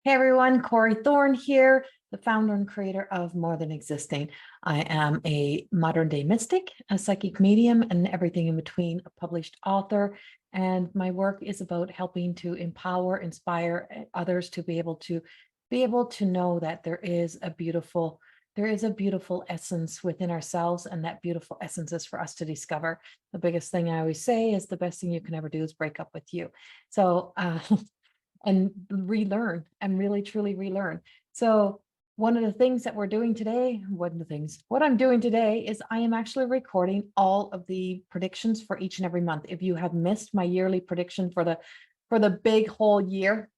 Hey everyone, Corrie Thorne here, the founder and creator of More Than Existing. I am a modern day mystic, a psychic medium, and everything in between, a published author. And my work is about helping to empower, inspire others to be able to know that there is a beautiful essence within ourselves, and that beautiful essence is for us to discover. The biggest thing I always say is the best thing you can ever do is break up with you. So and relearn and really truly relearn. So one of the things that we're doing today, what I'm doing today is I am actually recording all of the predictions for each and every month. If you have missed my yearly prediction for the big whole year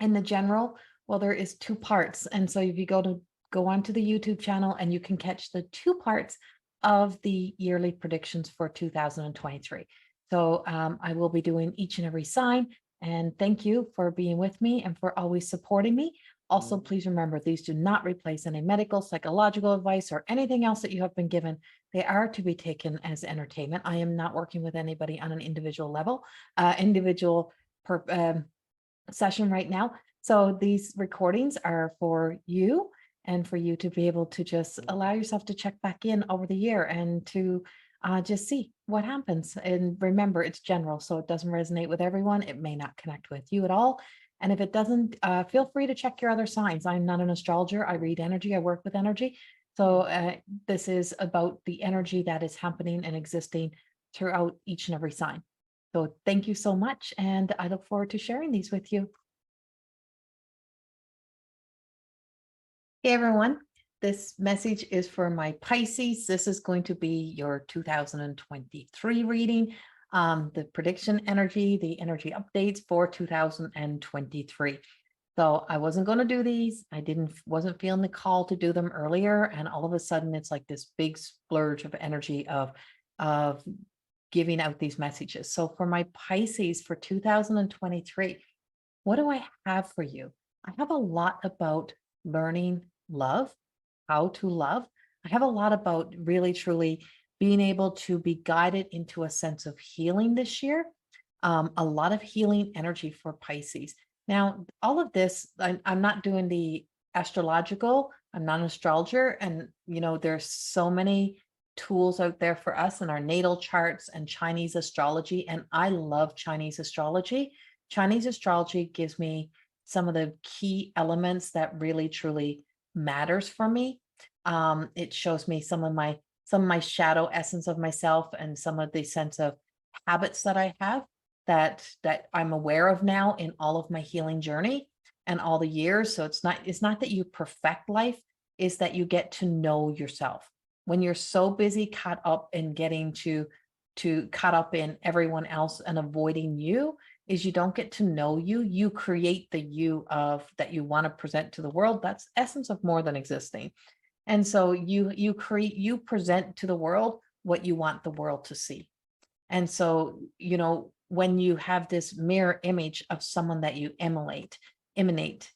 in the general, well, there is two parts. And so if you go onto the YouTube channel and you can catch the two parts of the yearly predictions for 2023. So I will be doing each and every sign. And thank you for being with me and for always supporting me. Also, please remember, these do not replace any medical, psychological advice or anything else that you have been given. They are to be taken as entertainment. I am not working with anybody on an individual level, session right now. So these recordings are for you and for you to be able to just allow yourself to check back in over the year and to just see what happens. And remember, it's general, so it doesn't resonate with everyone. It may not connect with you at all. And if it doesn't, feel free to check your other signs. I'm not an astrologer. I read energy. I work with energy. So this is about the energy that is happening and existing throughout each and every sign. So thank you so much. And I look forward to sharing these with you. Hey, everyone. This message is for my Pisces. This is going to be your 2023 reading, the prediction energy, the energy updates for 2023. So I wasn't going to do these. Wasn't feeling the call to do them earlier. And all of a sudden it's like this big splurge of energy of giving out these messages. So for my Pisces for 2023, what do I have for you? I have a lot about learning love, how to love. I have a lot about really, truly being able to be guided into a sense of healing this year. A lot of healing energy for Pisces. Now, all of this, I'm not doing the astrological. I'm not an astrologer. And, there's so many tools out there for us in our natal charts and Chinese astrology. And I love Chinese astrology. Chinese astrology gives me some of the key elements that really, truly matters for me. It shows me some of my shadow essence of myself and some of the sense of habits that I have that I'm aware of now in all of my healing journey and all the years. So it's not that you perfect life, is that you get to know yourself. When you're so busy caught up in getting to caught up in everyone else and avoiding you, is you don't get to know you. You create the you of that you want to present to the world. That's essence of More Than Existing. And so you present to the world what you want the world to see. And so, when you have this mirror image of someone that you emanate, that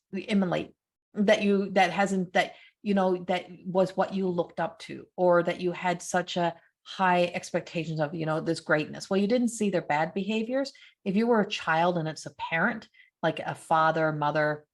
was what you looked up to, or that you had such a high expectations of, this greatness. Well, you didn't see their bad behaviors. If you were a child and it's a parent, like a father, mother,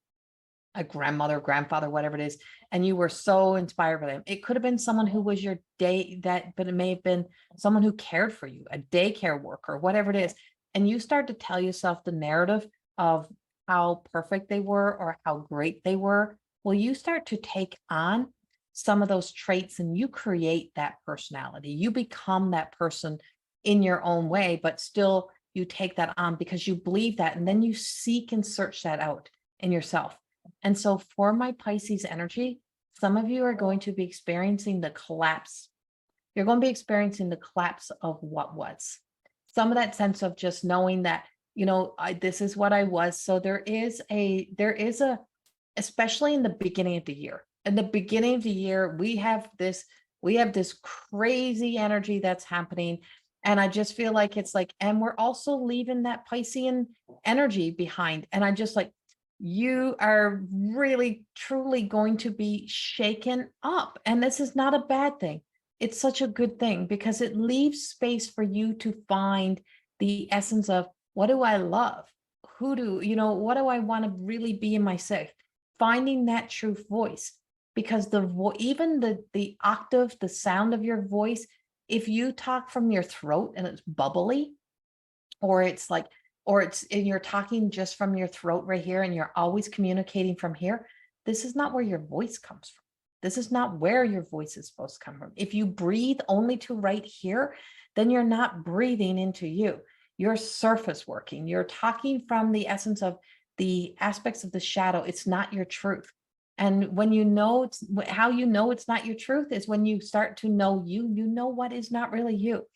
a grandmother, grandfather, whatever it is, and you were so inspired by them, it could have been someone who was your but it may have been someone who cared for you, a daycare worker, whatever it is. And you start to tell yourself the narrative of how perfect they were or how great they were. Well, you start to take on some of those traits and you create that personality. You become that person in your own way, but still you take that on because you believe that, and then you seek and search that out in yourself. And so for my Pisces energy, some of you are going to be experiencing the collapse. You're going to be experiencing the collapse of what was. Some of that sense of just knowing that, this is what I was. So there is a, especially in the beginning of the year. In the beginning of the year, we have this crazy energy that's happening. And I just feel like it's like, and we're also leaving that Piscean energy behind. And I just like, you are really, truly going to be shaken up. And this is not a bad thing. It's such a good thing because it leaves space for you to find the essence of, what do I love? what do I want to really be in myself? Finding that true voice, because even the octave, the sound of your voice, if you talk from your throat and it's bubbly, or and you're talking just from your throat right here, and you're always communicating from here, this is not where your voice comes from. This is not where your voice is supposed to come from. If you breathe only to right here, then you're not breathing into you. You're surface working. You're talking from the essence of the aspects of the shadow. It's not your truth. And when you know how you know it's not your truth is when you start to know you know what is not really you.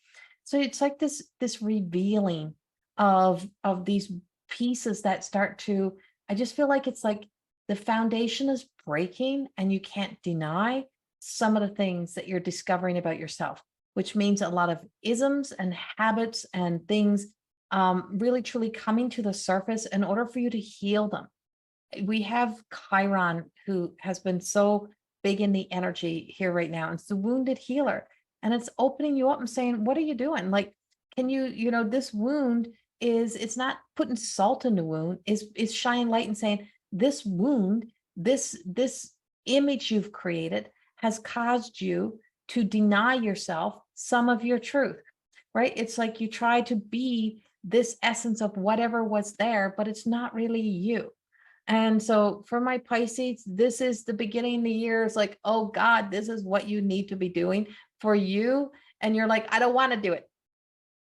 So it's like this revealing of these pieces that start to, I just feel like it's like the foundation is breaking and you can't deny some of the things that you're discovering about yourself, which means a lot of isms and habits and things really truly coming to the surface in order for you to heal them. We have Chiron, who has been so big in the energy here right now. It's the wounded healer. And it's opening you up and saying, what are you doing? Like, can this wound it's not putting salt in the wound, is shining light and saying, this wound, this image you've created has caused you to deny yourself some of your truth, right? It's like you try to be this essence of whatever was there, but it's not really you. And so for my Pisces, this is the beginning of the year. It's like, oh God, this is what you need to be doing for you. And you're like, I don't want to do it.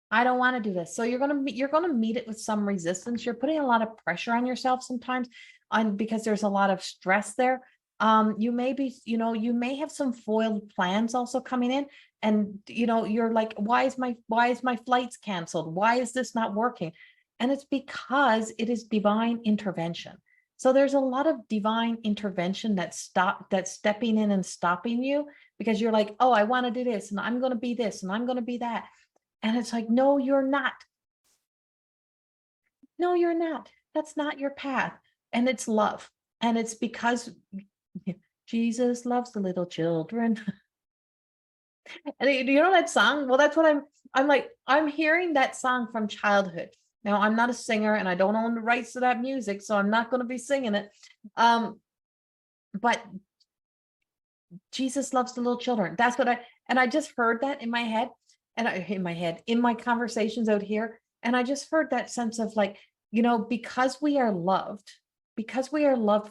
I don't want to do this. So you're going to meet it with some resistance. You're putting a lot of pressure on yourself sometimes because there's a lot of stress there. You may have some foiled plans also coming in, and you're like, why is my flights canceled? Why is this not working? And it's because it is divine intervention. So there's a lot of divine intervention that's stepping in and stopping you, because you're like, oh, I want to do this, and I'm going to be this, and I'm going to be that. And it's like, no, you're not. No, you're not. That's not your path. And it's love. And it's because Jesus loves the little children. And you know that song? Well, that's what I'm like, I'm hearing that song from childhood. Now, I'm not a singer and I don't own the rights to that music, so I'm not going to be singing it. But Jesus loves the little children. That's what I just heard that in my head. In my conversations out here. And I just heard that sense of like, because we are loved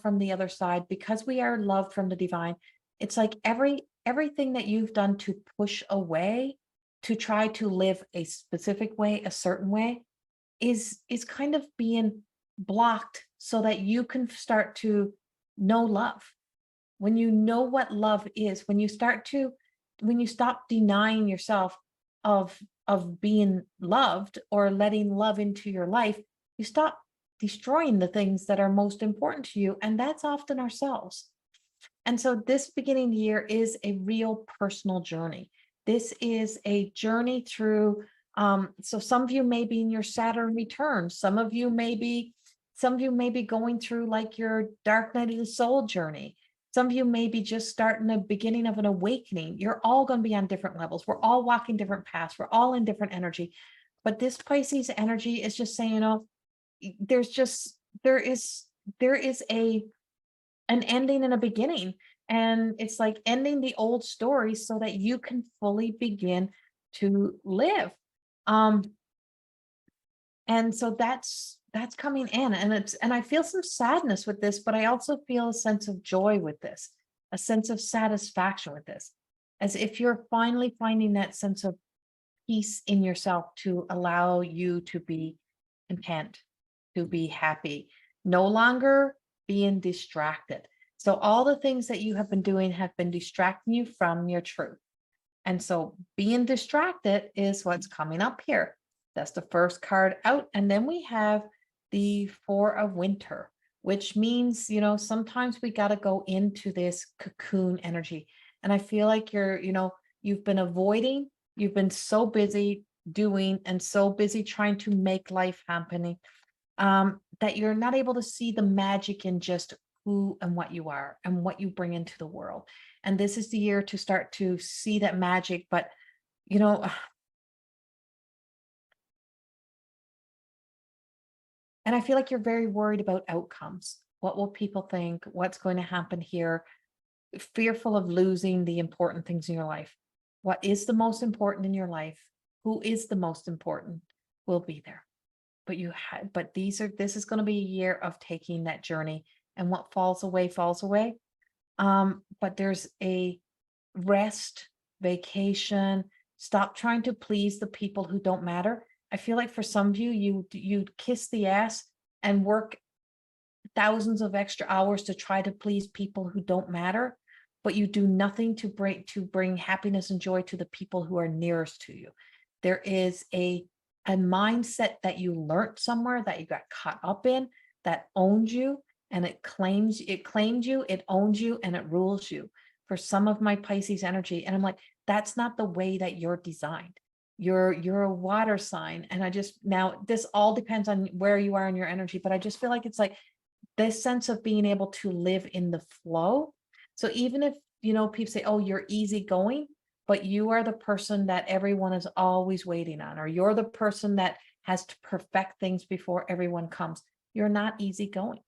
from the other side, because we are loved from the divine, it's like everything that you've done to push away, to try to live a specific way, a certain way, is kind of being blocked so that you can start to know love. When you know what love is, when you stop denying yourself of being loved or letting love into your life, you stop destroying the things that are most important to you, and that's often ourselves. And so this beginning of the year is a real personal journey. This is a journey through so some of you may be in your Saturn return, some of you may be going through like your dark night of the soul journey. Some of you may be just starting the beginning of an awakening. You're all going to be on different levels. We're all walking different paths. We're all in different energy. But this Pisces energy is just saying, there is an ending and a beginning. And it's like ending the old stories so that you can fully begin to live. And so that's coming in, and I feel some sadness with this, but I also feel a sense of joy with this, a sense of satisfaction with this, as if you're finally finding that sense of peace in yourself to allow you to be content, to be happy, no longer being distracted. So all the things that you have been doing have been distracting you from your truth. And so being distracted is what's coming up here. That's the first card out. And then we have the Four of Winter, which means, sometimes we got to go into this cocoon energy. And I feel like you've been avoiding, you've been so busy doing and so busy trying to make life happening that you're not able to see the magic in just who and what you are and what you bring into the world. And this is the year to start to see that magic. But, And I feel like you're very worried about outcomes. What will people think? What's going to happen here? Fearful of losing the important things in your life. What is the most important in your life? Who is the most important will be there. But this is going to be a year of taking that journey, and what falls away falls away. But there's a rest, vacation, stop trying to please the people who don't matter. I feel like for some of you, you kiss the ass and work thousands of extra hours to try to please people who don't matter, but you do nothing to bring happiness and joy to the people who are nearest to you. There is a mindset that you learned somewhere, that you got caught up in, that owns you, and it claimed you, it owns you, and it rules you. For some of my Pisces energy, and I'm like, that's not the way that you're designed. You're a water sign, and now this all depends on where you are in your energy, but I just feel like it's like this sense of being able to live in the flow. So even if, people say, oh, you're easygoing, but you are the person that everyone is always waiting on, or you're the person that has to perfect things before everyone comes. You're not easygoing.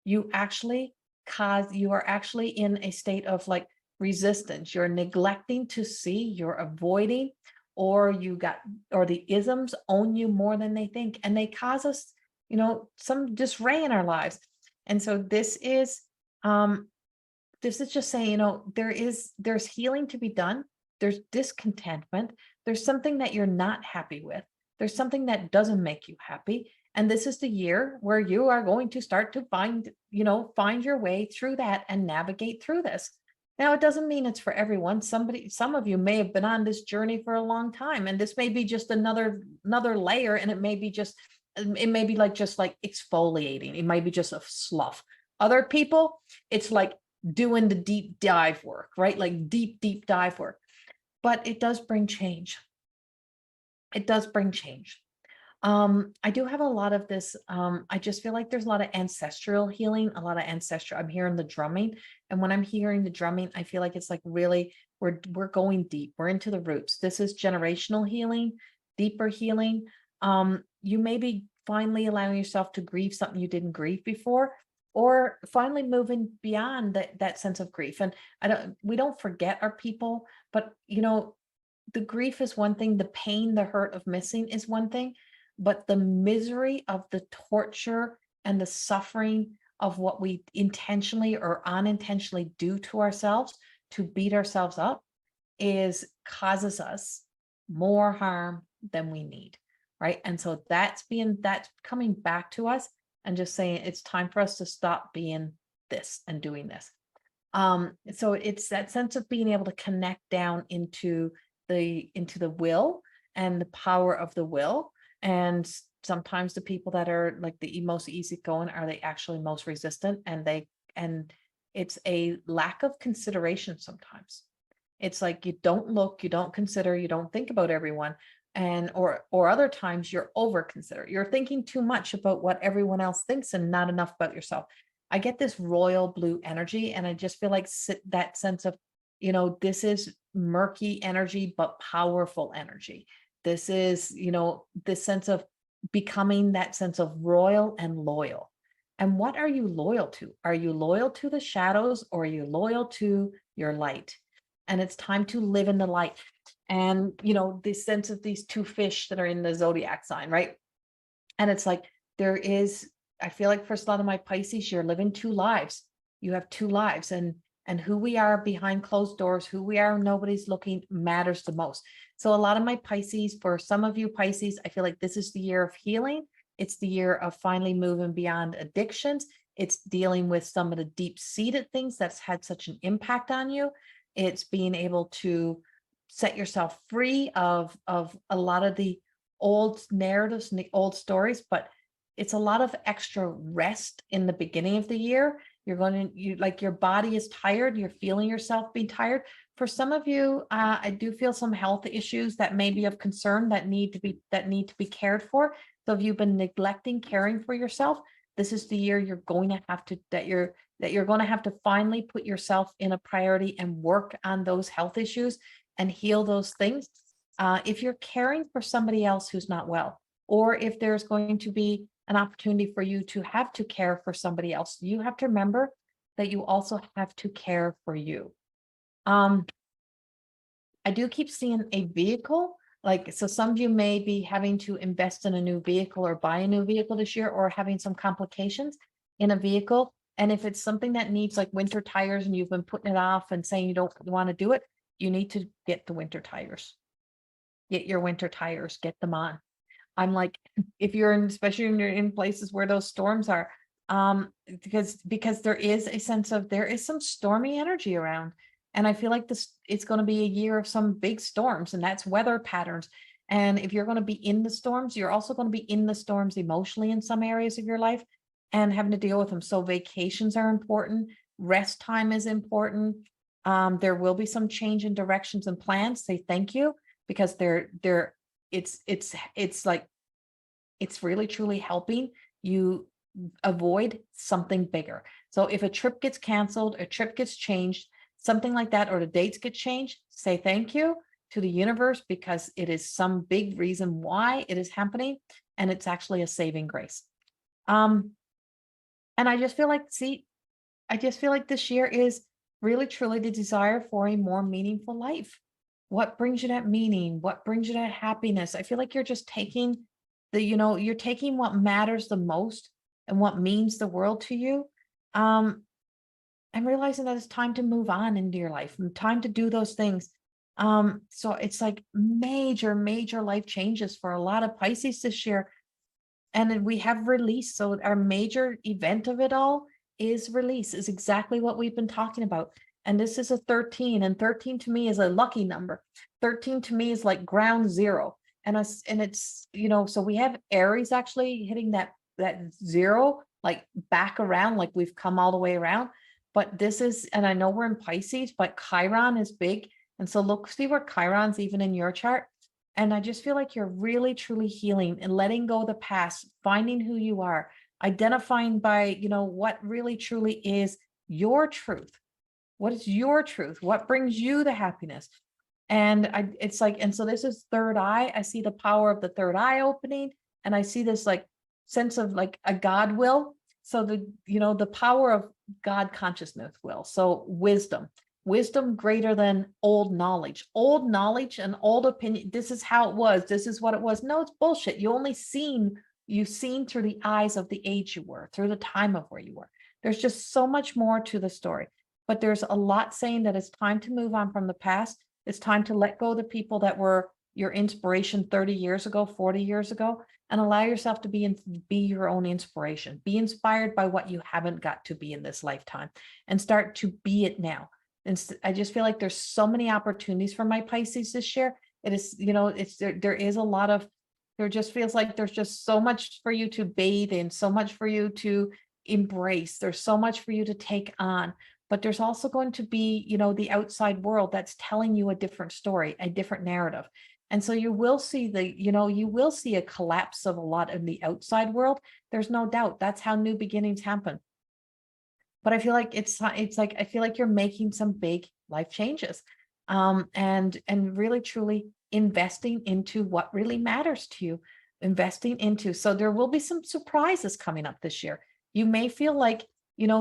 You are actually in a state of like resistance. You're neglecting to see, you're avoiding, or the isms own you more than they think, and they cause us, some disarray in our lives. And so this is just saying, there's healing to be done. There's discontentment. There's something that you're not happy with. There's something that doesn't make you happy. And this is the year where you are going to start to find your way through that and navigate through this. Now, it doesn't mean it's for everyone. Some of you may have been on this journey for a long time, and this may be just another layer, and it may be just like exfoliating. It might be just a slough. Other people, it's like doing the deep dive work, right? Like deep dive work. But it does bring change. It does bring change. I do have a lot of this. I just feel like there's a lot of ancestral healing, I'm hearing the drumming. And when I'm hearing the drumming, I feel like it's like really, we're going deep. We're into the roots. This is generational healing, deeper healing. You may be finally allowing yourself to grieve something you didn't grieve before, or finally moving beyond that sense of grief. And we don't forget our people, but the grief is one thing, the pain, the hurt of missing is one thing, but the misery of the torture and the suffering of what we intentionally or unintentionally do to ourselves to beat ourselves up causes us more harm than we need, right? And so that's coming back to us and just saying it's time for us to stop being this and doing this. So it's that sense of being able to connect down into the will and the power of the will. And sometimes the people that are like the most easygoing are they actually most resistant, and it's a lack of consideration. Sometimes it's like you don't look, you don't consider, you don't think about everyone, and or other times you're over consider, you're thinking too much about what everyone else thinks and not enough about yourself. I get this royal blue energy, and I just feel like that sense of, this is murky energy, but powerful energy. This is, this sense of becoming that sense of royal and loyal. And what are you loyal to? Are you loyal to the shadows, or are you loyal to your light? And it's time to live in the light. And, this sense of these two fish that are in the zodiac sign, right? And it's like, I feel like for a lot of my Pisces, you're living two lives. You have two lives, and who we are behind closed doors, who we are, nobody's looking, matters the most. So a lot of my Pisces, for some of you Pisces, I feel like this is the year of healing. It's the year of finally moving beyond addictions. It's dealing with some of the deep-seated things that's had such an impact on you. It's being able to set yourself free of a lot of the old narratives and the old stories, but it's a lot of extra rest in the beginning of the year. Your body is tired. You're feeling yourself being tired. For some of you, I do feel some health issues that may be of concern that need to be cared for. So if you've been neglecting caring for yourself, this is the year you're going to have to finally put yourself in a priority and work on those health issues and heal those things. If you're caring for somebody else who's not well, or if there's going to be an opportunity for you to have to care for somebody else. You have to remember that you also have to care for you. I do keep seeing a vehicle, like, so some of you may be having to invest in a new vehicle or buy a new vehicle this year, or having some complications in a vehicle. And if it's something that needs like winter tires and you've been putting it off and saying you don't want to do it, you need to get the winter tires. Get your winter tires, get them on. I'm like, if you're in, especially when you're in places where those storms are, because there is a sense of, there is some stormy energy around. And I feel like this, it's going to be a year of some big storms, and that's weather patterns. And if you're going to be in the storms, you're also going to be in the storms emotionally in some areas of your life and having to deal with them. So vacations are important. Rest time is important. There will be some change in directions and plans. Say thank you, because it's like, it's really truly helping you avoid something bigger. So if a trip gets canceled, a trip gets changed, something like that, or the dates get changed, say thank you to the universe, because it is some big reason why it is happening. And it's actually a saving grace. And I just feel like, I just feel like this year is really truly the desire for a more meaningful life. What brings you that meaning? What brings you that happiness? I feel like you're just taking you're taking what matters the most and what means the world to you. I'm realizing that it's time to move on into your life and time to do those things. So it's like major life changes for a lot of Pisces this year. And then we have release. So our major event of it all is release, is exactly what we've been talking about. And this is a 13, and 13 to me is a lucky number. 13 to me is like ground zero. And it's, so we have Aries actually hitting that zero, like back around, like we've come all the way around. But this is, and I know we're in Pisces, but Chiron is big. And so look, see where Chiron's even in your chart. And I just feel like you're really truly healing and letting go of the past, finding who you are, identifying by, what really truly is your truth. What is your truth? What brings you the happiness? And it's like, and so this is third eye. I see the power of the third eye opening, and I see this like sense of like a God will. So the power of God consciousness will. So wisdom greater than old knowledge and old opinion. This is how it was. This is what it was. No, it's bullshit. You've seen through the eyes of the age you were, through the time of where you were. There's just so much more to the story, but there's a lot saying that it's time to move on from the past. It's time to let go of the people that were your inspiration 30 years ago, 40 years ago, and allow yourself to be your own inspiration. Be inspired by what you haven't got to be in this lifetime, and start to be it now. And I just feel like there's so many opportunities for my Pisces this year. It is, there is a lot of, there just feels like there's just so much for you to bathe in, so much for you to embrace. There's so much for you to take on. But there's also going to be, the outside world that's telling you a different story, a different narrative. And so you will see you will see a collapse of a lot in the outside world. There's no doubt. That's how new beginnings happen. But I feel like it's like, I feel like you're making some big life changes, and really truly investing into what really matters to you, so there will be some surprises coming up this year. You may feel like,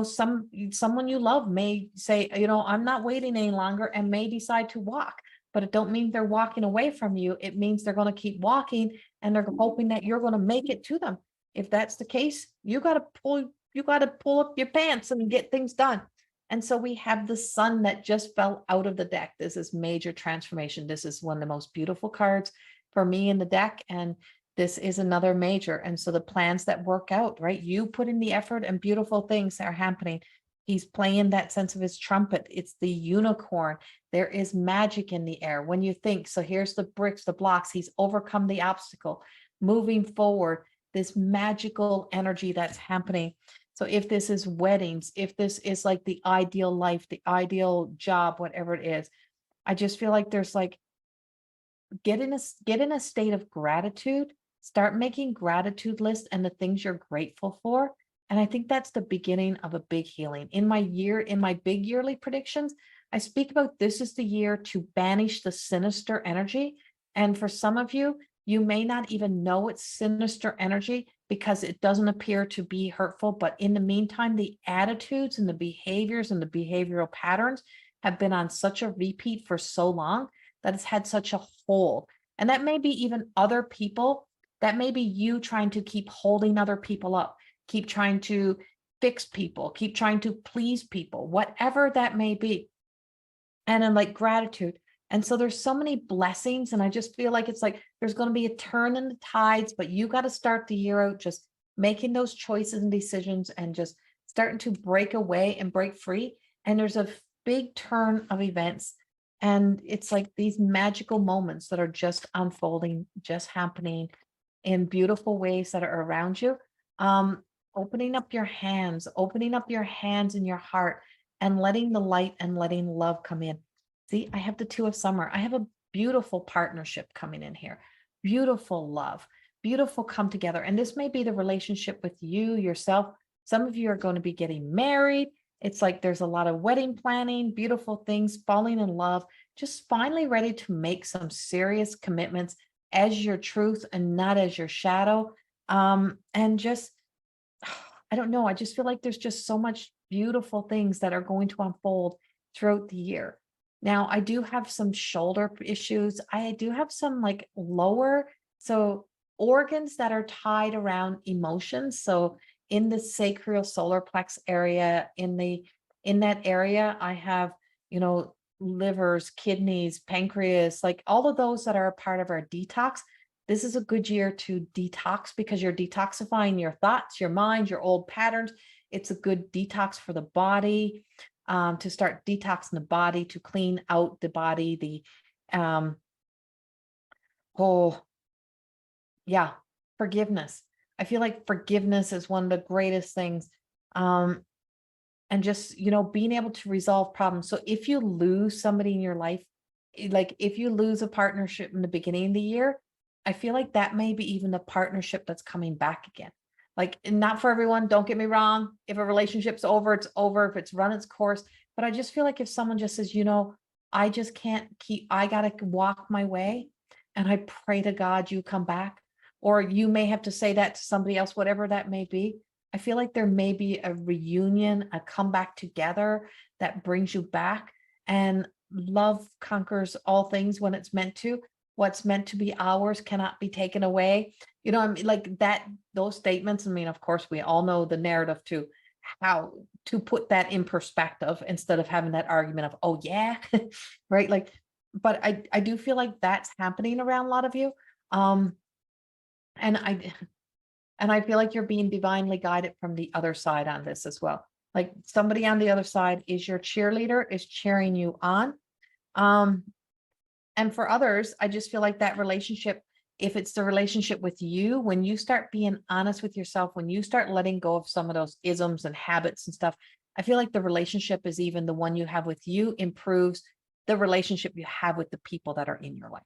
someone you love may say, I'm not waiting any longer, and may decide to walk, but it don't mean they're walking away from you. It means they're going to keep walking, and they're hoping that you're going to make it to them. If that's the case, you got to pull up your pants and get things done. And so we have the sun that just fell out of the deck. This is major transformation. This is one of the most beautiful cards for me in the deck. And this is another major. And so the plans that work out, right? You put in the effort and beautiful things are happening. He's playing that sense of his trumpet. It's the unicorn. There is magic in the air when you think. So here's the bricks, the blocks. He's overcome the obstacle, moving forward, this magical energy that's happening. So if this is weddings, if this is like the ideal life, the ideal job, whatever it is, I just feel like there's like, get in a state of gratitude, start making gratitude lists and the things you're grateful for. And I think that's the beginning of a big healing. In my big yearly predictions, I speak about this is the year to banish the sinister energy. And for some of you, You may not even know it's sinister energy because it doesn't appear to be hurtful. But in the meantime, the attitudes and the behaviors and the behavioral patterns have been on such a repeat for so long that it's had such a hold. And that may be even other people. That may be you trying to keep holding other people up, keep trying to fix people, keep trying to please people, whatever that may be. And then like gratitude. And so there's so many blessings. And I just feel like it's like there's going to be a turn in the tides, but you got to start the year out just making those choices and decisions and just starting to break away and break free. And there's a big turn of events. And it's like these magical moments that are just unfolding, just happening in beautiful ways that are around you. Opening up your hands and your heart and letting the light and letting love come in. See, I have the Two of Summer. I have a beautiful partnership coming in here, beautiful love, beautiful come together. And this may be the relationship with you, yourself. Some of you are going to be getting married. It's like there's a lot of wedding planning, beautiful things, falling in love, just finally ready to make some serious commitments as your truth and not as your shadow. And just, I don't know, I just feel like there's just so much beautiful things that are going to unfold throughout the year. Now, I do have some shoulder issues. I do have some like lower, so organs that are tied around emotions. So in the sacral solar plex area, in that area, I have, livers, kidneys, pancreas, like all of those that are a part of our detox. This is a good year to detox because you're detoxifying your thoughts, your mind, your old patterns. It's a good detox for the body, to start detoxing the body, to clean out the body, forgiveness. I feel like forgiveness is one of the greatest things. And just, being able to resolve problems. So if you lose somebody in your life, like if you lose a partnership in the beginning of the year, I feel like that may be even the partnership that's coming back again. Like, not for everyone, don't get me wrong. If a relationship's over, it's over. If it's run its course. But I just feel like if someone just says, I just can't I got to walk my way. And I pray to God you come back. Or you may have to say that to somebody else, whatever that may be. I feel like there may be a reunion, a comeback together that brings you back. And love conquers all things when it's meant to. What's meant to be ours cannot be taken away. I mean, like that, those statements. I mean, of course, we all know the narrative to how to put that in perspective instead of having that argument of, oh yeah, right? Like, but I do feel like that's happening around a lot of you. And I feel like you're being divinely guided from the other side on this as well. Like somebody on the other side is your cheerleader, is cheering you on. And for others, I just feel like that relationship, if it's the relationship with you, when you start being honest with yourself, when you start letting go of some of those isms and habits and stuff, I feel like the relationship is even the one you have with you improves the relationship you have with the people that are in your life.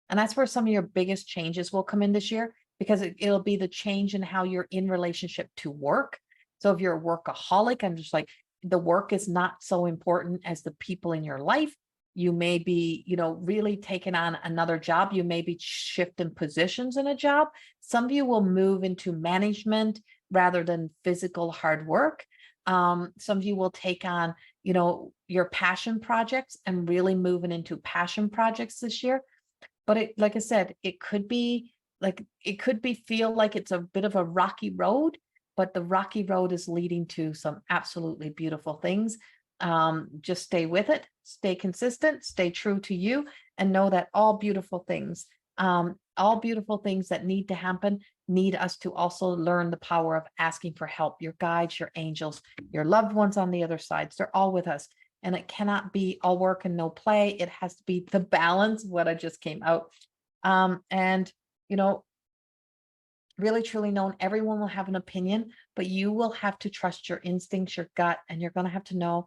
And that's where some of your biggest changes will come in this year, because it'll be the change in how you're in relationship to work. So if you're a workaholic, I'm just like, the work is not so important as the people in your life. You may be, really taking on another job. You may be shifting positions in a job. Some of you will move into management rather than physical hard work. Some of you will take on, your passion projects and really moving into passion projects this year. But like I said, it could feel like it's a bit of a rocky road, but the rocky road is leading to some absolutely beautiful things. Just stay with it, stay consistent, stay true to you, and know that all beautiful things that need to happen need us to also learn the power of asking for help. Your guides, your angels, your loved ones on the other sides, they're all with us. And it cannot be all work and no play. It has to be the balance, what I just came out. And, really truly known, everyone will have an opinion, but you will have to trust your instincts, your gut, and you're going to have to know,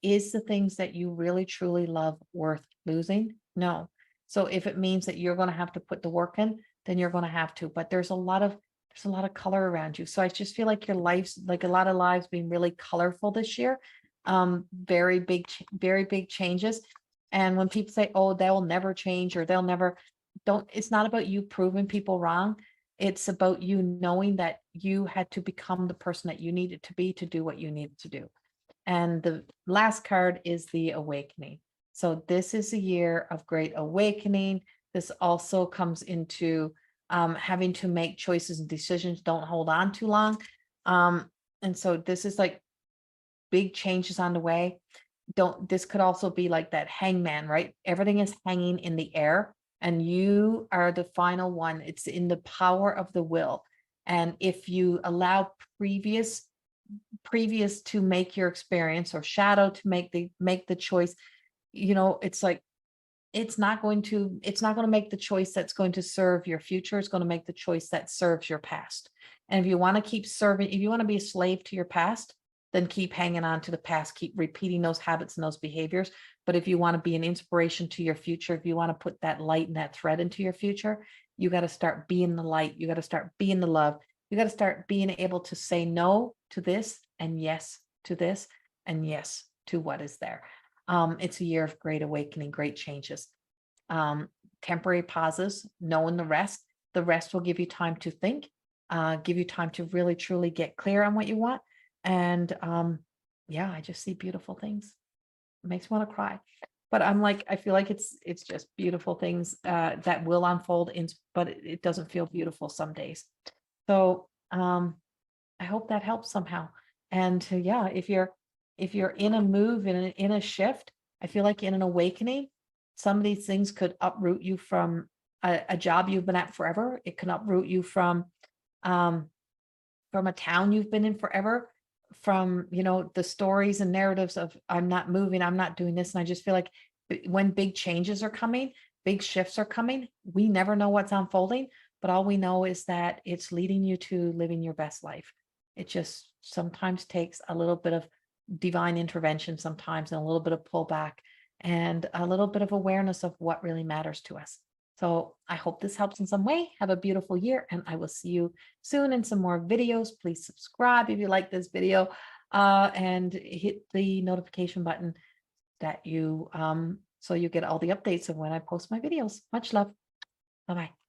is the things that you really truly love worth losing? No. So if it means that you're going to have to put the work in, then you're going to have to. But there's a lot of color around you. So I just feel like your life's like a lot of lives being really colorful this year. Very big changes. And when people say, oh, they will never change or they'll never, it's not about you proving people wrong. It's about you knowing that you had to become the person that you needed to be to do what you needed to do. And the last card is the awakening. So this is a year of great awakening. This also comes into having to make choices and decisions. Don't hold on too long. And so this is like big changes on the way. This could also be like that hangman, right? Everything is hanging in the air and you are the final one. It's in the power of the will. And if you allow previous to make your experience, or shadow to make the choice, it's like it's not going to make the choice that's going to serve your future. It's going to make the choice that serves your past. And if you want to keep serving, if you want to be a slave to your past, then keep hanging on to the past, keep repeating those habits and those behaviors. But if you want to be an inspiration to your future, if you want to put that light and that thread into your future, you got to start being the light. You got to start being the love. You got to start being able to say no to this and yes to this and yes to what is there. It's a year of great awakening, great changes. Temporary pauses, knowing the rest will give you time to think, give you time to really truly get clear on what you want. And yeah, I just see beautiful things. It makes me want to cry. But I feel like it's just beautiful things that will unfold but it doesn't feel beautiful some days. So I hope that helps somehow. And yeah, if you're in a move, in a shift, I feel like in an awakening, some of these things could uproot you from a job you've been at forever. It can uproot you from a town you've been in forever, from, the stories and narratives of I'm not moving, I'm not doing this. And I just feel like when big changes are coming, big shifts are coming, we never know what's unfolding, but all we know is that it's leading you to living your best life. It just sometimes takes a little bit of divine intervention sometimes, and a little bit of pullback and a little bit of awareness of what really matters to us. So I hope this helps in some way. Have a beautiful year, and I will see you soon in some more videos. Please subscribe if you like this video, and hit the notification button that you so you get all the updates of when I post my videos. Much love. Bye-bye.